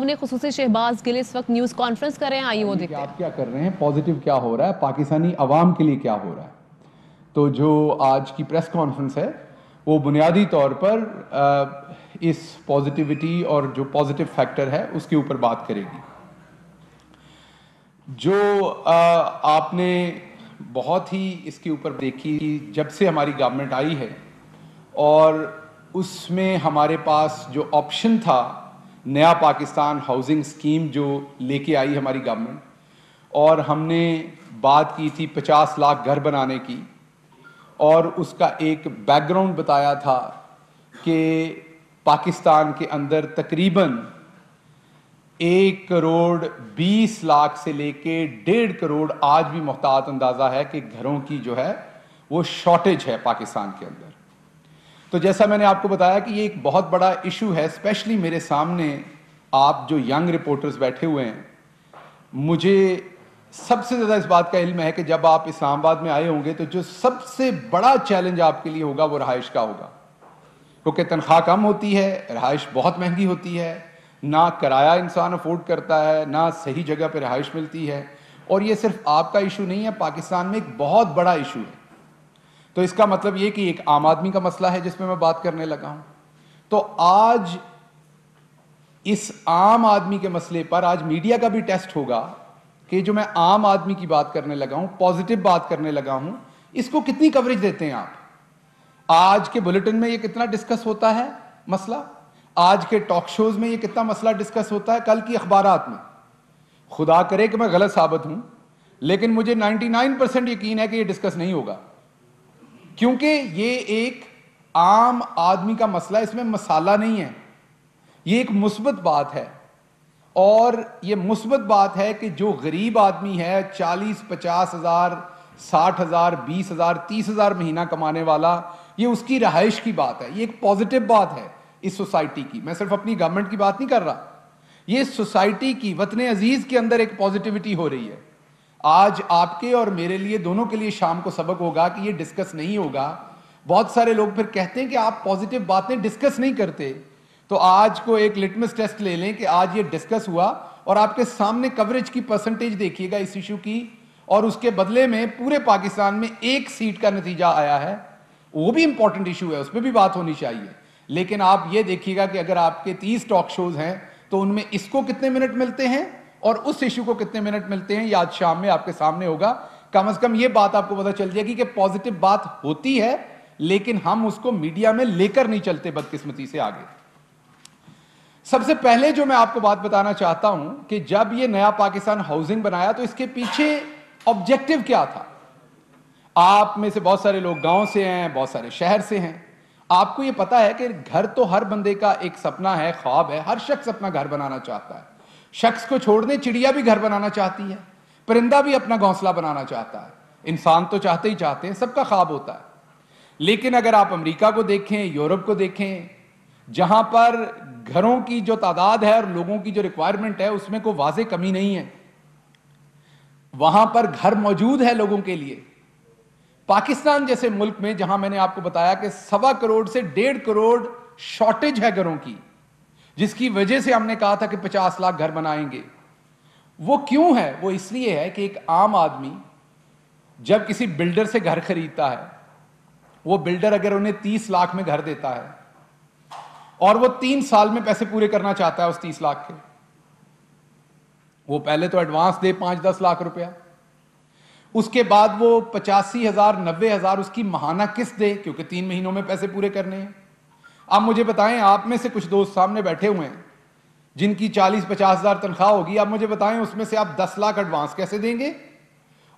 نے خصوصی شہباز گل اس وقت نیوز کانفرنس کر رہے ہیں، آئیے وہ دیکھتے ہیں آپ کیا کر رہے ہیں، پازیٹیو کیا ہو رہا ہے، پاکستانی عوام کے لیے کیا ہو رہا ہے۔ تو جو آج کی پریس کانفرنس ہے وہ بنیادی طور پر اس پازیٹیوٹی اور جو پازیٹیو فیکٹر ہے اس کے اوپر بات کرے گی۔ جو آپ نے بہت ہی اس کے اوپر دیکھی جب سے ہماری گورنمنٹ آئی ہے، اور اس میں ہمارے پاس جو آپشن تھا نیا پاکستان ہاؤسنگ اسکیم جو لے کے آئی ہماری گورنمنٹ، اور ہم نے بات کی تھی 50 لاکھ گھر بنانے کی، اور اس کا ایک بیک گراؤنڈ بتایا تھا کہ پاکستان کے اندر تقریباً 1,20,00,000 سے لے کے 1.5 کروڑ آج بھی محتاط اندازہ ہے کہ گھروں کی جو ہے وہ شارٹیج ہے پاکستان کے اندر۔ تو جیسا میں نے آپ کو بتایا کہ یہ ایک بہت بڑا ایشو ہے، اسپیشلی میرے سامنے آپ جو ینگ رپورٹرز بیٹھے ہوئے ہیں، مجھے سب سے زیادہ اس بات کا علم ہے کہ جب آپ اسلام آباد میں آئے ہوں گے تو جو سب سے بڑا چیلنج آپ کے لیے ہوگا وہ رہائش کا ہوگا، کیونکہ تنخواہ کم ہوتی ہے، رہائش بہت مہنگی ہوتی ہے، نہ کرایہ انسان افورڈ کرتا ہے، نہ صحیح جگہ پہ رہائش ملتی ہے، اور یہ صرف آپ کا ایشو نہیں ہے، پاکستان میں ایک بہت بڑا ایشو ہے۔ تو اس کا مطلب یہ کہ ایک عام آدمی کا مسئلہ ہے جس پہ میں بات کرنے لگا ہوں۔ تو آج اس عام آدمی کے مسئلے پر آج میڈیا کا بھی ٹیسٹ ہوگا کہ جو میں عام آدمی کی بات کرنے لگا ہوں، پازیٹیو بات کرنے لگا ہوں، اس کو کتنی کوریج دیتے ہیں آپ۔ آج کے بلیٹن میں یہ کتنا ڈسکس ہوتا ہے مسئلہ، آج کے ٹاک شوز میں یہ کتنا مسئلہ ڈسکس ہوتا ہے، کل کی اخبارات میں۔ خدا کرے کہ میں غلط ثابت ہوں، لیکن مجھے 99% یقین ہے کہ یہ ڈسکس نہیں ہوگا، کیونکہ یہ ایک عام آدمی کا مسئلہ، اس میں مسالہ نہیں ہے، یہ ایک مثبت بات ہے۔ اور یہ مثبت بات ہے کہ جو غریب آدمی ہے 40-50 ہزار 60 ہزار 20 ہزار 30 ہزار مہینہ کمانے والا، یہ اس کی رہائش کی بات ہے، یہ ایک پازیٹیو بات ہے اس سوسائٹی کی۔ میں صرف اپنی گورنمنٹ کی بات نہیں کر رہا، یہ سوسائٹی کی، وطن عزیز کے اندر ایک پازیٹیوٹی ہو رہی ہے۔ آج آپ کے اور میرے لیے دونوں کے لیے شام کو سبق ہوگا کہ یہ ڈسکس نہیں ہوگا۔ بہت سارے لوگ پھر کہتے ہیں کہ آپ پازیٹیو باتیں ڈسکس نہیں کرتے، تو آج کو ایک لٹمس ٹیسٹ لے لیں کہ آج یہ ڈسکس ہوا، اور آپ کے سامنے کوریج کی پرسنٹیج دیکھیے گا اس ایشو کی، اور اس کے بدلے میں پورے پاکستان میں 1 سیٹ کا نتیجہ آیا ہے۔ وہ بھی امپورٹنٹ ایشو ہے، اس پہ بھی بات ہونی چاہیے، لیکن آپ یہ دیکھیے گا کہ اگر آپ کے 30 ٹاک شوز ہیں تو ان میں اس کو کتنے منٹ ملتے ہیں اور اس ایشو کو کتنے منٹ ملتے ہیں، یہ آج شام میں آپ کے سامنے ہوگا۔ کم از کم یہ بات آپ کو پتہ چل جائے گی کہ پازیٹیو بات ہوتی ہے، لیکن ہم اس کو میڈیا میں لے کر نہیں چلتے بدقسمتی سے آگے۔ سب سے پہلے جو میں آپ کو بات بتانا چاہتا ہوں کہ جب یہ نیا پاکستان ہاؤسنگ بنایا تو اس کے پیچھے آبجیکٹو کیا تھا۔ آپ میں سے بہت سارے لوگ گاؤں سے ہیں، بہت سارے شہر سے ہیں، آپ کو یہ پتا ہے کہ گھر تو ہر بندے کا ایک سپنا ہے، خواب ہے، ہر شخص اپنا گھر بنانا چاہتا ہے۔ شخص کو چھوڑ دیں، چڑیا بھی گھر بنانا چاہتی ہے، پرندہ بھی اپنا گھونسلہ بنانا چاہتا ہے، انسان تو چاہتے ہی چاہتے ہیں، سب کا خواب ہوتا ہے۔ لیکن اگر آپ امریکہ کو دیکھیں، یورپ کو دیکھیں، جہاں پر گھروں کی جو تعداد ہے اور لوگوں کی جو ریکوائرمنٹ ہے اس میں کوئی واضح کمی نہیں ہے، وہاں پر گھر موجود ہے لوگوں کے لیے۔ پاکستان جیسے ملک میں جہاں میں نے آپ کو بتایا کہ 1.25 کروڑ سے 1.5 کروڑ شارٹیج ہے گھروں کی، جس کی وجہ سے ہم نے کہا تھا کہ 50 لاکھ گھر بنائیں گے۔ وہ کیوں ہے؟ وہ اس لیے ہے کہ ایک عام آدمی جب کسی بلڈر سے گھر خریدتا ہے، وہ بلڈر اگر انہیں 30 لاکھ میں گھر دیتا ہے اور وہ 3 سال میں پیسے پورے کرنا چاہتا ہے اس 30 لاکھ کے، وہ پہلے تو ایڈوانس دے 5-10 لاکھ روپیہ، اس کے بعد وہ 85,000 90,000 اس کی ماہانہ قسط دے، کیونکہ 3 مہینوں میں پیسے پورے کرنے ہیں۔ اب مجھے بتائیں، آپ میں سے کچھ دوست سامنے بیٹھے ہوئے ہیں جن کی 40-50 ہزار تنخواہ ہوگی، اب مجھے بتائیں اس میں سے آپ 10 لاکھ ایڈوانس کیسے دیں گے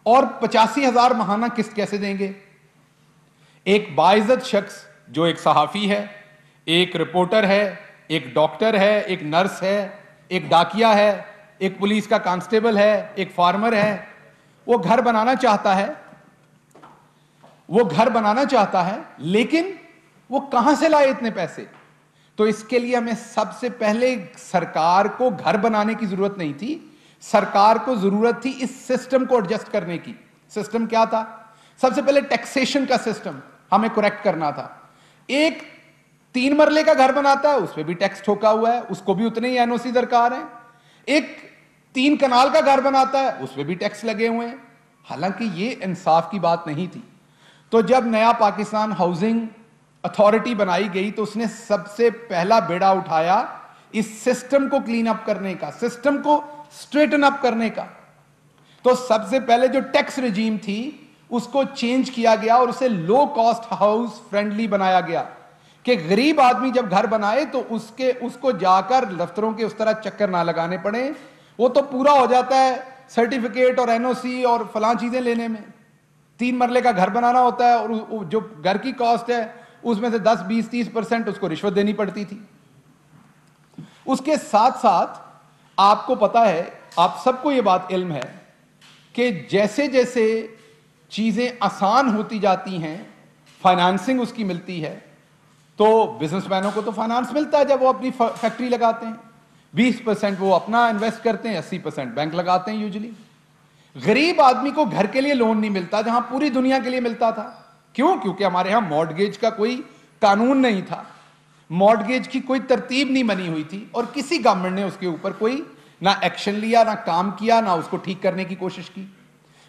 اور 85,000 ماہانہ قسط کیسے دیں گے؟ ایک باعزت شخص جو ایک صحافی ہے، ایک رپورٹر ہے، ایک ڈاکٹر ہے، ایک نرس ہے، ایک ڈاکیا ہے، ایک پولیس کا کانسٹیبل ہے، ایک فارمر ہے، وہ گھر بنانا چاہتا ہے، لیکن وہ کہاں سے لائے اتنے پیسے؟ تو اس کے لیے ہمیں سب سے پہلے سرکار کو گھر بنانے کی ضرورت نہیں تھی، سرکار کو ضرورت تھی اس سسٹم کو ایڈجسٹ کرنے کی۔ سسٹم کیا تھا؟ سب سے پہلے ٹیکسیشن کا سسٹم ہمیں کریکٹ کرنا تھا۔ ایک 3 مرلے کا گھر بناتا ہے، اس پہ بھی ٹیکس ٹھوکا ہوا ہے، اس کو بھی اتنے ہی این او سی درکار ہیں۔ ایک 3 کنال کا گھر بناتا ہے اس پہ بھی ٹیکس لگے ہوئے ہیں، حالانکہ یہ انصاف کی بات نہیں تھی۔ تو جب نیا پاکستان ہاؤسنگ اتھارٹی بنائی گئی تو اس نے سب سے پہلا بیڑا اٹھایا اس سسٹم کو کلین اپ کرنے کا، سسٹم کو سٹریٹن اپ کرنے کا۔ تو سب سے پہلے جو ٹیکس رجیم تھی اس کو چینج کیا گیا اور اسے لو کاسٹ ہاؤس فرینڈلی بنایا گیا کہ غریب آدمی جب گھر بنائے تو اس کو جا کر دفتروں کے اس طرح چکر نہ لگانے پڑے، وہ تو پورا ہو جاتا ہے سرٹیفکیٹ اور این او سی اور فلاں چیزیں لینے میں۔ 3 مرلے کا گھر بنانا ہوتا ہے اور جو گھر کی کاسٹ ہے اس میں سے 10 20 30% اس کو رشوت دینی پڑتی تھی۔ اس کے ساتھ ساتھ آپ کو پتا ہے، آپ سب کو یہ بات علم ہے کہ جیسے جیسے چیزیں آسان ہوتی جاتی ہیں، فائنانسنگ اس کی ملتی ہے، تو بزنس مینوں کو تو فائنانس ملتا ہے جب وہ اپنی فیکٹری لگاتے ہیں، 20% وہ اپنا انویسٹ کرتے ہیں، 80% بینک لگاتے ہیں یوزلی۔ غریب آدمی کو گھر کے لیے لون نہیں ملتا جہاں پوری دنیا کے لیے ملتا تھا۔ کیوں؟ کیونکہ ہمارے ہاں مارٹگیج کا کوئی قانون نہیں تھا، مارٹگیج کی کوئی ترتیب نہیں بنی ہوئی تھی، اور کسی گورنمنٹ نے اس کے اوپر کوئی نہ ایکشن لیا، نہ کام کیا، نہ اس کو ٹھیک کرنے کی کوشش کی۔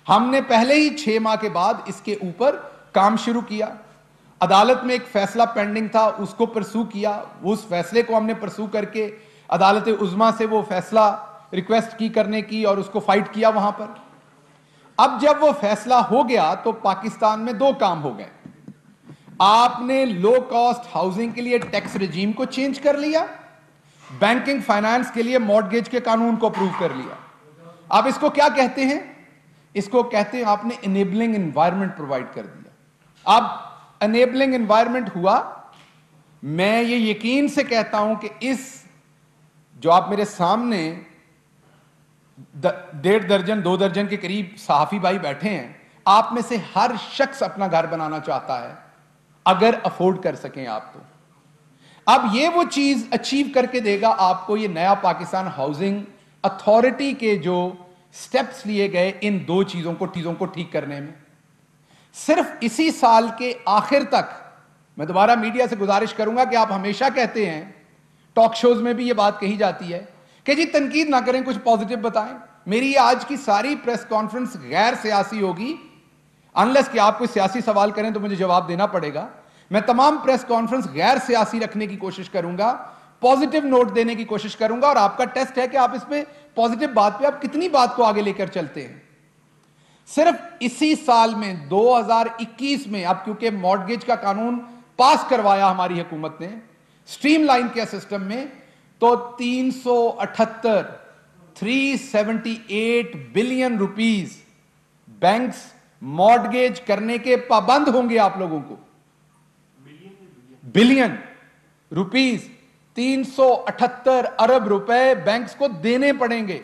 ہم نے پہلے ہی 6 ماہ کے بعد اس کے اوپر کام شروع کیا، عدالت میں ایک فیصلہ پینڈنگ تھا اس کو پرسو کیا، اس فیصلے کو ہم نے پرسو کر کے عدالت عظمیٰ سے وہ فیصلہ ریکویسٹ کی کرنے کی اور اس کو فائٹ کیا وہاں پر۔ اب جب وہ فیصلہ ہو گیا تو پاکستان میں 2 کام ہو گئے۔ آپ نے لو کاسٹ ہاؤسنگ کے لیے ٹیکس رجیم کو چینج کر لیا، بینکنگ فائنانس کے لیے مارٹگیج کے قانون کو اپروو کر لیا۔ اب اس کو کیا کہتے ہیں؟ اس کو کہتے ہیں آپ نے انیبلنگ انوائرمنٹ پرووائڈ کر دیا۔ اب انیبلنگ انوائرمنٹ ہوا، میں یہ یقین سے کہتا ہوں کہ اس جو آپ میرے سامنے 1.5 درجن 2 درجن کے قریب صحافی بھائی بیٹھے ہیں، آپ میں سے ہر شخص اپنا گھر بنانا چاہتا ہے اگر افورڈ کر سکیں آپ تو۔ اب یہ وہ چیز اچیو کر کے دے گا آپ کو یہ نیا پاکستان ہاؤسنگ اتھارٹی کے جو سٹیپس لیے گئے ان 2 چیزوں کو ٹھیک کرنے میں۔ صرف اسی سال کے آخر تک، میں دوبارہ میڈیا سے گزارش کروں گا کہ آپ ہمیشہ کہتے ہیں، ٹاک شوز میں بھی یہ بات کہی جاتی ہے کہ جی تنقید نہ کریں، کچھ پازیٹو بتائیں۔ میری آج کی ساری پریس کانفرنس غیر سیاسی ہوگی، انلیس کہ آپ کوئی سیاسی سوال کریں تو مجھے جواب دینا پڑے گا۔ میں تمام پریس کانفرنس غیر سیاسی رکھنے کی کوشش کروں گا، پازیٹو نوٹ دینے کی کوشش کروں گا، اور آپ کا ٹیسٹ ہے کہ آپ اس پہ پازیٹو بات پہ آپ کتنی بات کو آگے لے کر چلتے ہیں۔ صرف اسی سال میں 2021 میں، اب کیونکہ مارٹگیج کا قانون پاس کروایا ہماری حکومت نے سٹریم لائن کے سسٹم میں، تو 378 بلین روپیز بینکس مارٹگیج کرنے کے پابند ہوں گے آپ لوگوں کو۔ بلین روپیز، 378 ارب روپے بینکس کو دینے پڑیں گے۔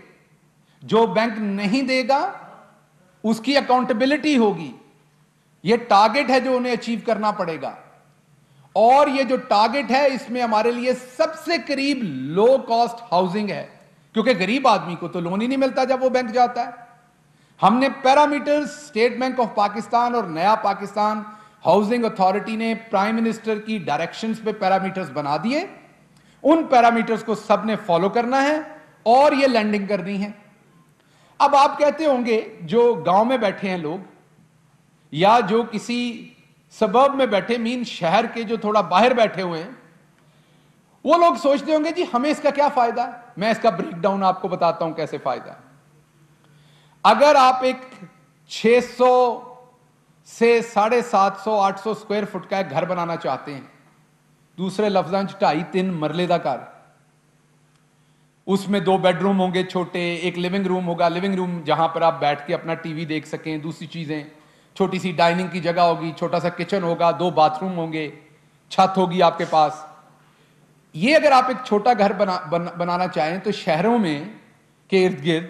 جو بینک نہیں دے گا اس کی اکاؤنٹیبلٹی ہوگی۔ یہ ٹارگٹ ہے جو انہیں اچیو کرنا پڑے گا، اور یہ جو ٹارگٹ ہے اس میں ہمارے لیے سب سے قریب لو کاسٹ ہاؤسنگ ہے، کیونکہ غریب آدمی کو تو لون ہی نہیں ملتا جب وہ بینک جاتا ہے۔ ہم نے parameters, state bank of Pakistan اور نیا پاکستان ہاؤسنگ اتھارٹی نے پرائم منسٹر کی ڈائریکشنز پہ پیرامیٹرز بنا دیے، ان پیرامیٹرز کو سب نے فالو کرنا ہے اور یہ لینڈنگ کرنی ہے۔ اب آپ کہتے ہوں گے جو گاؤں میں بیٹھے ہیں لوگ، یا جو کسی سبرب میں بیٹھے، مین شہر کے جو تھوڑا باہر بیٹھے ہوئے ہیں، وہ لوگ سوچتے ہوں گے جی ہمیں اس کا کیا فائدہ ہے۔ میں اس کا بریک ڈاؤن آپ کو بتاتا ہوں کیسے فائدہ ہے۔ اگر آپ ایک 600 سے 750 800 سکوائر فٹ کا ایک گھر بنانا چاہتے ہیں، دوسرے لفظاں 2.5-3 مرلے کا گھر، اس میں 2 بیڈ روم ہوں گے چھوٹے، ایک لیونگ روم ہوگا، لیونگ روم جہاں پر آپ بیٹھ کے اپنا ٹی وی دیکھ سکیں، دوسری چیزیں، چھوٹی سی ڈائننگ کی جگہ ہوگی، چھوٹا سا کچن ہوگا، 2 باتھ روم ہوں گے، چھت ہوگی آپ کے پاس۔ یہ اگر آپ ایک چھوٹا گھر بنانا چاہیں تو شہروں میں کے ارد گرد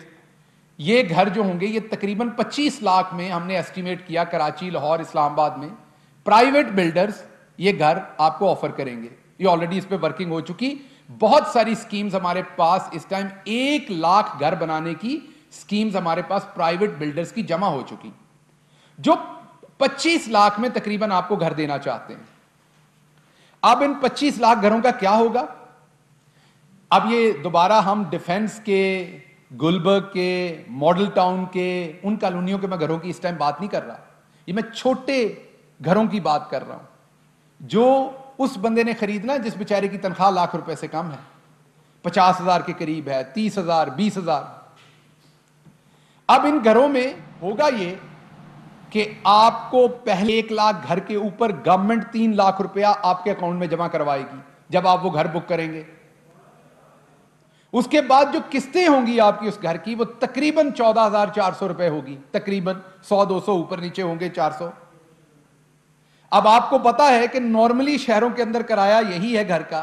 یہ گھر جو ہوں گے یہ تقریباً 25 لاکھ میں ہم نے ایسٹیمیٹ کیا، کراچی، لاہور، اسلام آباد میں پرائیویٹ بلڈرز یہ گھر آپ کو آفر کریں گے۔ یہ آلریڈی اس پہ ورکنگ ہو چکی، بہت ساری سکیمز ہمارے پاس اس ٹائم 1 لاکھ گھر بنانے کی سکیمز ہمارے پاس پرائیویٹ بلڈرز کی جمع ہو چکی، جو 25 لاکھ میں تقریباً آپ کو گھر دینا چاہتے ہیں۔ اب ان 25 لاکھ گھروں کا کیا ہوگا؟ اب یہ دوبارہ ہم ڈیفنس کے، گلبرگ کے، ماڈل ٹاؤن کے، ان کالونیوں کے میں گھروں کی اس ٹائم بات نہیں کر رہا، یہ میں چھوٹے گھروں کی بات کر رہا ہوں جو اس بندے نے خریدنا جس بیچارے کی تنخواہ ₹1,00,000 سے کم ہے، 50,000 کے قریب ہے، 30,000، 20,000۔ اب ان گھروں میں ہوگا یہ کہ آپ کو پہلے 1,00,000 گھر کے اوپر گورنمنٹ ₹3,00,000 آپ کے اکاؤنٹ میں جمع کروائے گی جب آپ وہ گھر بک کریں گے۔ اس کے بعد جو قسطیں ہوں گی آپ کی اس گھر کی وہ تقریباً ₹14,400 ہوگی، تقریباً 100-200 اوپر نیچے ہوں گے، 400۔ اب آپ کو پتا ہے کہ نارملی شہروں کے اندر کرایہ یہی ہے گھر کا،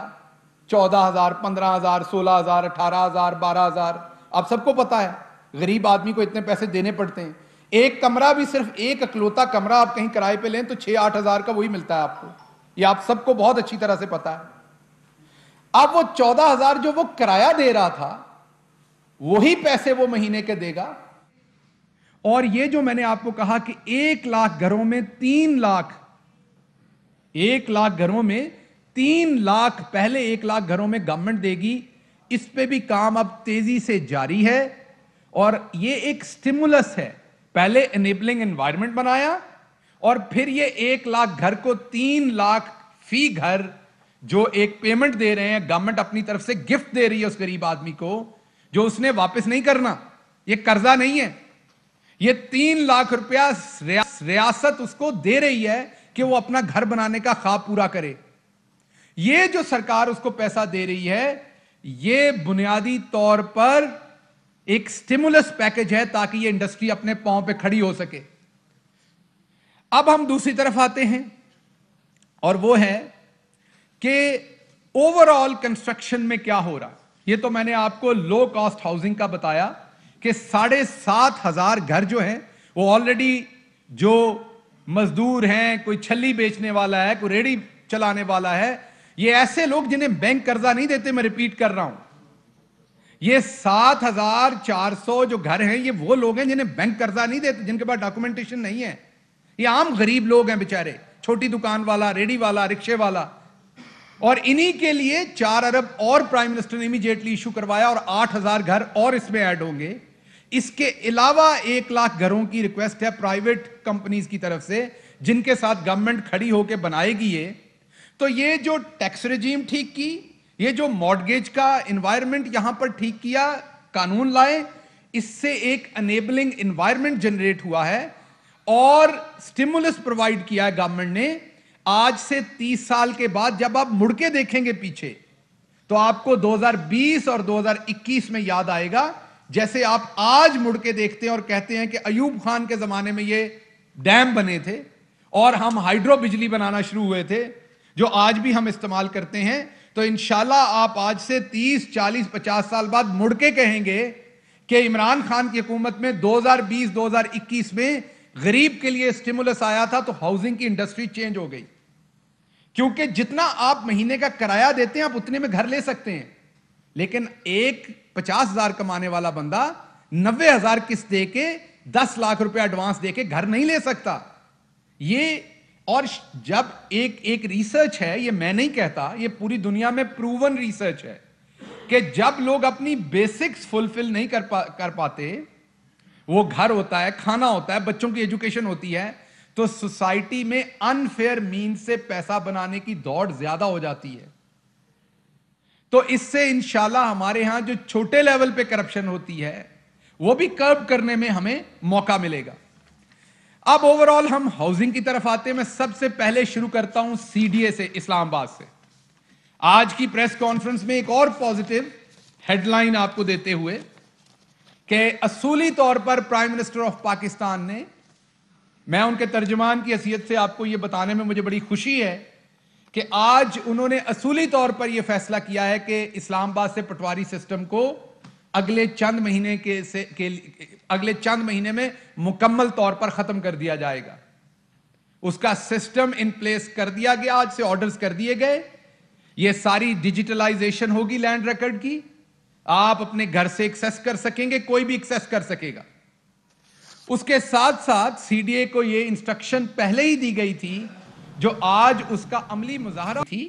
14,000، 15,000، 16,000، 18,000، 12,000۔ آپ سب کو پتا ہے غریب آدمی کو اتنے پیسے دینے پڑتے ہیں۔ ایک کمرہ بھی، صرف ایک اکلوتا کمرہ آپ کہیں کرائے پہ لیں تو 6-8 ہزار کا وہی ملتا ہے آپ کو، یہ آپ سب کو بہت اچھی طرح سے پتا ہے۔ اب وہ 14,000 جو وہ کرایہ دے رہا تھا وہی پیسے وہ مہینے کے دے گا، اور یہ جو میں نے آپ کو کہا کہ 1,00,000 گھروں میں 3,00,000، 1,00,000 گھروں میں 3,00,000، پہلے 1,00,000 گھروں میں گورنمنٹ دے گی۔ اس پہ بھی کام اب تیزی سے جاری ہے، اور یہ ایک سٹیمولس ہے۔ پہلے انیبلنگ انوائرمنٹ بنایا، اور پھر یہ 1,00,000 گھر کو 3,00,000 فی گھر جو ایک پیمنٹ دے رہے ہیں، گورنمنٹ اپنی طرف سے گفٹ دے رہی ہے اس غریب آدمی کو جو اس نے واپس نہیں کرنا، یہ قرضہ نہیں ہے، یہ ₹3,00,000 ریاست اس کو دے رہی ہے کہ وہ اپنا گھر بنانے کا خواب پورا کرے۔ یہ جو سرکار اس کو پیسہ دے رہی ہے یہ بنیادی طور پر ایک سٹیمولس پیکج ہے تاکہ یہ انڈسٹری اپنے پاؤں پہ کھڑی ہو سکے۔ اب ہم دوسری طرف آتے ہیں، اور وہ ہے کہ اوور آل کنسٹرکشن میں کیا ہو رہا۔ یہ تو میں نے آپ کو لو کاسٹ ہاؤسنگ کا بتایا کہ 7,500 گھر جو ہیں وہ آلریڈی، جو مزدور ہیں، کوئی چھلی بیچنے والا ہے، کوئی ریڑی چلانے والا ہے، یہ ایسے لوگ جنہیں بینک قرضہ نہیں دیتے، میں ریپیٹ کر رہا ہوں، یہ 7,400 جو گھر ہیں یہ وہ لوگ ہیں جنہیں بینک قرضہ نہیں دیتے، جن کے پاس ڈاکومنٹیشن نہیں ہے، یہ عام غریب لوگ ہیں بیچارے، چھوٹی دکان والا، ریڑی والا، رکشے والا، اور انہی کے لیے 4 ارب اور پرائم منسٹر نے امیجیٹلی ایشو کروایا، اور 8,000 گھر اور اس میں ایڈ ہوں گے۔ اس کے علاوہ 1,00,000 گھروں کی ریکویسٹ ہے پرائیویٹ کمپنیز کی طرف سے جن کے ساتھ گورنمنٹ کھڑی ہو کے بنائے گی یہ۔ تو یہ جو ٹیکس ریجیم ٹھیک کی، یہ جو مارٹگیج کا انوائرمنٹ یہاں پر ٹھیک کیا، قانون لائے، اس سے ایک انیبلنگ انوائرمنٹ جنریٹ ہوا ہے، اور سٹیمولس پرووائیڈ کیا ہے گورنمنٹ نے۔ آج سے 30 سال کے بعد جب آپ مڑ کے دیکھیں گے پیچھے تو آپ کو 2020 اور 2021 میں یاد آئے گا، جیسے آپ آج مڑ کے دیکھتے ہیں اور کہتے ہیں کہ ایوب خان کے زمانے میں یہ ڈیم بنے تھے اور ہم ہائیڈرو بجلی بنانا شروع ہوئے تھے جو آج بھی ہم استعمال کرتے ہیں۔ تو انشاءاللہ آپ آج سے 30، 40، 50 سال بعد مڑ کے کہیں گے کہ عمران خان کی حکومت میں 2020، 2021 میں غریب کے لیے سٹیمولس آیا تھا تو ہاؤسنگ کی انڈسٹری چینج ہو گئی، کیونکہ جتنا آپ مہینے کا کرایہ دیتے ہیں آپ اتنے میں گھر لے سکتے ہیں، لیکن ایک 50,000 کمانے والا بندہ 90,000 قسط دے کے ₹10,00,000 ایڈوانس دے کے گھر نہیں لے سکتا۔ یہ اور جب ایک ریسرچ ہے، یہ میں نہیں کہتا، یہ پوری دنیا میں پروون ریسرچ ہے کہ جب لوگ اپنی بیسکس فلفل نہیں کر پاتے، وہ گھر ہوتا ہے، کھانا ہوتا ہے، بچوں کی ایجوکیشن ہوتی ہے، تو سوسائٹی میں انفیئر مین سے پیسہ بنانے کی دوڑ زیادہ ہو جاتی ہے۔ تو اس سے انشاءاللہ ہمارے ہاں جو چھوٹے لیول پہ کرپشن ہوتی ہے وہ بھی کرب کرنے میں ہمیں موقع ملے گا۔ اب اوورآل ہم ہاؤسنگ کی طرف آتے ہیں۔ میں سب سے پہلے شروع کرتا ہوں سی ڈی اے سے، اسلام آباد سے۔ آج کی پریس کانفرنس میں ایک اور پازیٹیو ہیڈ لائن آپ کو دیتے ہوئے کہ اصولی طور پر پرائم منسٹر آف پاکستان نے، میں ان کے ترجمان کی حیثیت سے آپ کو یہ بتانے میں مجھے بڑی خوشی ہے کہ آج انہوں نے اصولی طور پر یہ فیصلہ کیا ہے کہ اسلام آباد سے پٹواری سسٹم کو اگلے چند مہینے میں مکمل طور پر ختم کر دیا جائے گا۔ اس کا سسٹم ان پلیس کر دیا گیا، آج سے آرڈرز کر دیے گئے، یہ ساری ڈیجیٹلائزیشن ہوگی لینڈ ریکارڈ کی، آپ اپنے گھر سے ایکسیس کر سکیں گے، کوئی بھی ایکسیس کر سکے گا۔ اس کے ساتھ ساتھ سی ڈی اے کو یہ انسٹرکشن پہلے ہی دی گئی تھی جو آج اس کا عملی مظاہرہ تھی،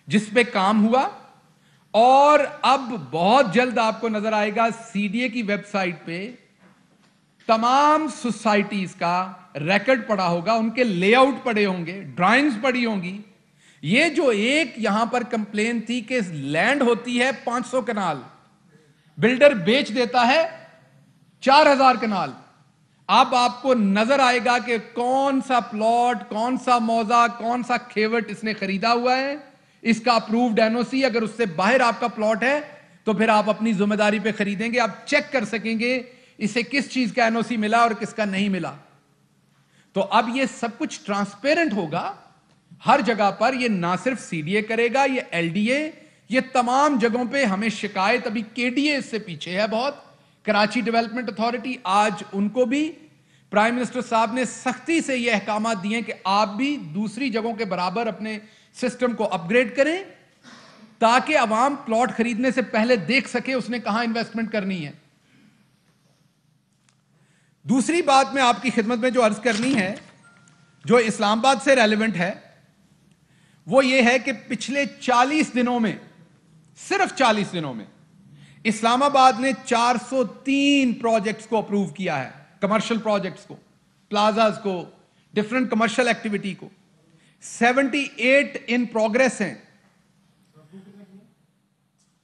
جس پہ کام ہوا، اور اب بہت جلد آپ کو نظر آئے گا CDA کی ویب سائٹ پہ تمام سوسائٹیز کا ریکارڈ پڑا ہوگا, ان کے لے آؤٹ پڑے ہوں گے, ڈرائنگز پڑی ہوں گی. یہ جو ایک یہاں پر کمپلین تھی کہ لینڈ ہوتی ہے 500 کنال, بلڈر بیچ دیتا ہے 4000 کنال. اب آپ کو نظر آئے گا کہ کون سا پلاٹ, کون سا موضع, کون سا کھیوٹ اس نے خریدا ہوا ہے, اس کا اپرووڈ NOC. اگر اس سے باہر آپ کا پلاٹ ہے تو پھر آپ اپنی ذمہ داری پہ خریدیں گے, آپ چیک کر سکیں گے اسے کس چیز کا NOC ملا اور کس کا نہیں ملا. تو اب یہ سب کچھ ٹرانسپیرنٹ ہوگا ہر جگہ پر. یہ نہ صرف CDA کرے گا, یہ LDA, یہ تمام جگہوں پہ ہمیں شکایت, ابھی KDA اس سے پیچھے ہے بہت, کراچی ڈیولپمنٹ اتھارٹی. آج ان کو بھی پرائم منسٹر صاحب نے سختی سے یہ احکامات دیے کہ آپ بھی دوسری جگہوں کے برابر اپنے سسٹم کو اپ گریڈ کریں تاکہ عوام پلاٹ خریدنے سے پہلے دیکھ سکے اس نے کہاں انویسٹمنٹ کرنی ہے. دوسری بات میں آپ کی خدمت میں جو عرض کرنی ہے, جو اسلام آباد سے ریلیونٹ ہے, وہ یہ ہے کہ پچھلے 40 دنوں میں, صرف 40 دنوں میں اسلام آباد نے 403 پروجیکٹس کو اپروو کیا ہے, کمرشل پروجیکٹس کو, پلازاز کو, ڈفرنٹ کمرشل ایکٹیویٹی کو. 78 ان پروگریس ہیں,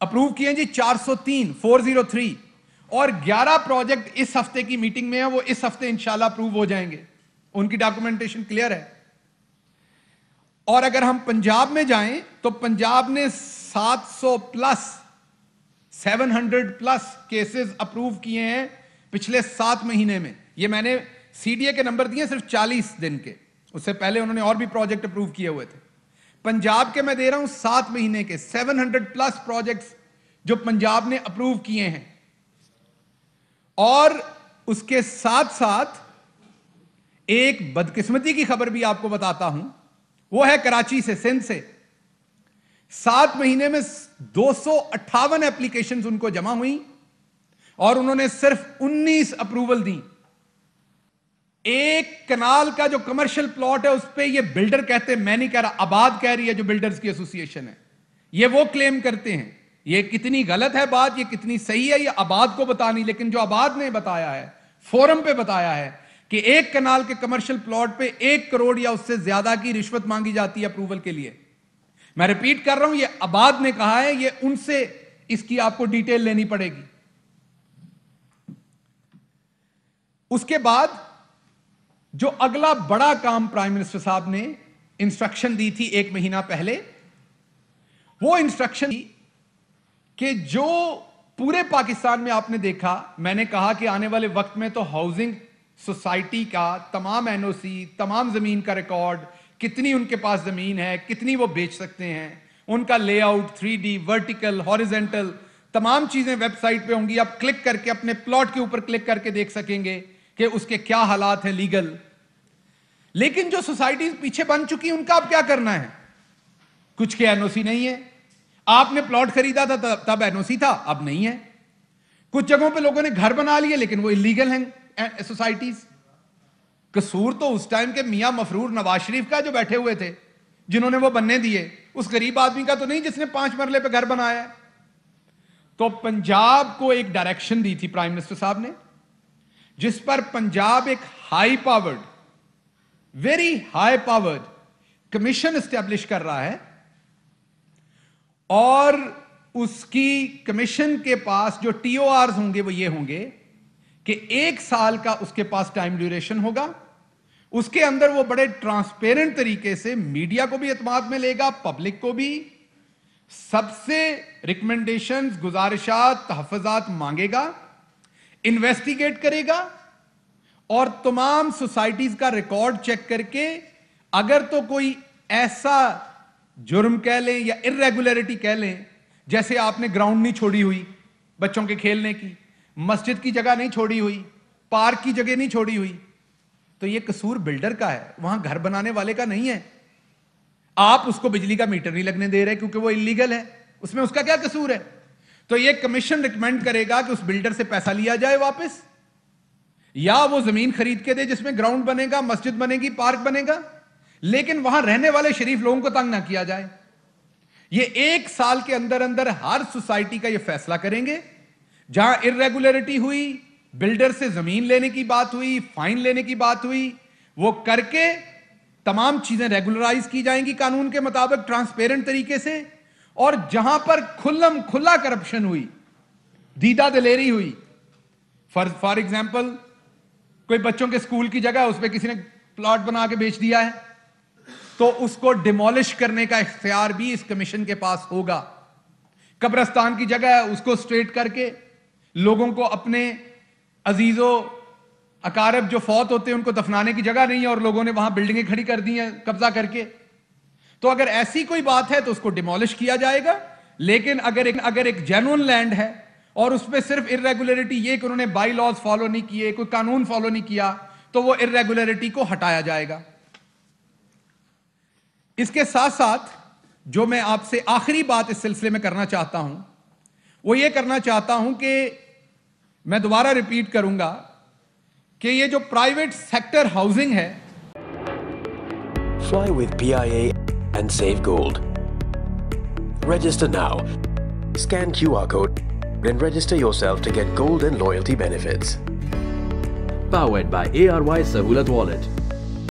اپروو کیے جی 403 اور 11 پروجیکٹ اس ہفتے کی میٹنگ میں ہیں, وہ اس ہفتے انشاءاللہ اپروو ہو جائیں گے, ان کی ڈاکومنٹیشن کلیئر ہے. اور اگر ہم پنجاب میں جائیں تو پنجاب نے 700 پلس کیسز اپروو کیے ہیں پچھلے 7 مہینے میں. یہ میں نے CDA کے نمبر دیے صرف 40 دن کے, اس سے پہلے انہوں نے اور بھی پروجیکٹ اپروو کیے ہوئے تھے. پنجاب کے میں دے رہا ہوں 7 مہینے کے 700 پلس پروجیکٹس جو پنجاب نے اپروو کیے ہیں. اور اس کے ساتھ ساتھ ایک بدقسمتی کی خبر بھی آپ کو بتاتا ہوں, وہ ہے کراچی سے, سندھ سے. 7 مہینے میں 258 ایپلیکیشنز ان کو جمع ہوئی اور انہوں نے صرف 19 اپروول دی. ایک کنال کا جو کمرشل پلاٹ ہے اس پہ یہ بلڈر کہتے ہیں, میں نہیں کہہ رہا, آباد کہہ رہی ہے جو بلڈرز کی ایسوسی ایشن ہے, یہ وہ کلیم کرتے ہیں. یہ کتنی غلط ہے بات, یہ کتنی صحیح ہے, یہ آباد کو بتانی, لیکن جو آباد نے بتایا ہے, فورم پہ بتایا ہے کہ ایک کنال کے کمرشل پلاٹ پہ 1 کروڑ یا اس سے زیادہ کی رشوت مانگی جاتی ہے اپروول کے لیے. میں ریپیٹ کر رہا ہوں, یہ آباد نے کہا ہے, یہ ان سے اس کی آپ کو ڈیٹیل لینی پڑے گی. اس کے بعد جو اگلا بڑا کام پرائم منسٹر صاحب نے انسٹرکشن دی تھی 1 مہینہ پہلے, وہ انسٹرکشن کہ جو پورے پاکستان میں آپ نے دیکھا, میں نے کہا کہ آنے والے وقت میں تو ہاؤسنگ سوسائٹی کا تمام NOC, تمام زمین کا ریکارڈ, کتنی ان کے پاس زمین ہے, کتنی وہ بیچ سکتے ہیں, ان کا lay out 3D, vertical, horizontal, تمام چیزیں ویب سائٹ پہ ہوں گی. آپ کلک کر کے اپنے پلاٹ کے اوپر کلک کر کے دیکھ سکیں گے کہ اس کے کیا حالات ہیں لیگل. لیکن جو سوسائٹیز پیچھے بن چکی ان کا اب کیا کرنا ہے؟ کچھ کے NOC نہیں ہے. آپ نے پلاٹ خریدا تھا تب NOC تھا, اب نہیں ہے. کچھ جگہوں پہ لوگوں نے گھر بنا لیے لیکن وہ انلیگل ہیں سوسائٹیز. قصور تو اس ٹائم کے میاں مفرور نواز شریف کا جو بیٹھے ہوئے تھے, جنہوں نے وہ بننے دیے, اس غریب آدمی کا تو نہیں جس نے 5 مرلے پہ گھر بنایا ہے. تو پنجاب کو ایک ڈائریکشن دی تھی پرائم منسٹر صاحب نے, جس پر پنجاب ایک high powered, very high powered commission establish کر رہا ہے. اور اس کی کمیشن کے پاس جو TORs ہوں گے وہ یہ ہوں گے کہ 1 سال کا اس کے پاس ٹائم ڈیوریشن ہوگا. اس کے اندر وہ بڑے ٹرانسپیرنٹ طریقے سے میڈیا کو بھی اعتماد میں لے گا, پبلک کو بھی, سب سے ریکمنڈیشنز, گزارشات, تحفظات مانگے گا, انویسٹیگیٹ کرے گا اور تمام سوسائٹیز کا ریکارڈ چیک کر کے اگر تو کوئی ایسا جرم کہہ لیں یا irregularity کہہ لیں, جیسے آپ نے گراؤنڈ نہیں چھوڑی ہوئی بچوں کے کھیلنے کی, مسجد کی جگہ نہیں چھوڑی ہوئی, پارک کی جگہ نہیں چھوڑی ہوئی, تو یہ قصور بلڈر کا ہے, وہاں گھر بنانے والے کا نہیں ہے. آپ اس کو بجلی کا میٹر نہیں لگنے دے رہے کیونکہ وہ انلیگل ہے, اس میں اس کا کیا قصور ہے؟ تو یہ کمیشن ریکمینڈ کرے گا کہ اس بلڈر سے پیسہ لیا جائے واپس, یا وہ زمین خرید کے دے جس میں گراؤنڈ بنے گا, مسجد بنے گی, پارک بنے گا, لیکن وہاں رہنے والے شریف لوگوں کو تنگ نہ کیا جائے. یہ 1 سال کے اندر اندر ہر سوسائٹی کا یہ فیصلہ کریں گے. جہاں ارریگولرٹی ہوئی, بلڈر سے زمین لینے کی بات ہوئی, فائن لینے کی بات ہوئی, وہ کر کے تمام چیزیں ریگولرائز کی جائیں گی قانون کے مطابق ٹرانسپیرنٹ طریقے سے. اور جہاں پر کھلم کھلا کرپشن ہوئی, دیدہ دلیری ہوئی, فار ایگزامپل کوئی بچوں کے سکول کی جگہ اس پہ کسی نے پلاٹ بنا کے بیچ دیا ہے, تو اس کو ڈیمولش کرنے کا اختیار بھی اس کمیشن کے پاس ہوگا. قبرستان کی جگہ ہے, اس کو اسٹریٹ کر کے لوگوں کو اپنے عزیز و اقارب جو فوت ہوتے ہیں ان کو دفنانے کی جگہ نہیں ہے اور لوگوں نے وہاں بلڈنگیں کھڑی کر دی ہیں قبضہ کر کے. تو اگر ایسی کوئی بات ہے تو اس کو ڈیمولش کیا جائے گا. لیکن اگر ایک جینوئن لینڈ ہے اور اس پہ صرف ارریگولرٹی یہ کہ انہوں نے بائی لاز فالو نہیں کیے, کوئی قانون فالو نہیں کیا, تو وہ ارریگولرٹی کو ہٹایا جائے گا. اس کے ساتھ ساتھ جو میں آپ سے آخری بات اس سلسلے میں کرنا چاہتا ہوں وہ یہ کرنا چاہتا ہوں کہ میں دوبارہ ریپیٹ کروں گا کہ یہ جو پرائیویٹ سیکٹر ہاؤسنگ ہے, Fly with PIA and save gold. Register now. Scan QR code and register yourself to get gold and loyalty benefits. Powered by ARY Sahulat Wallet.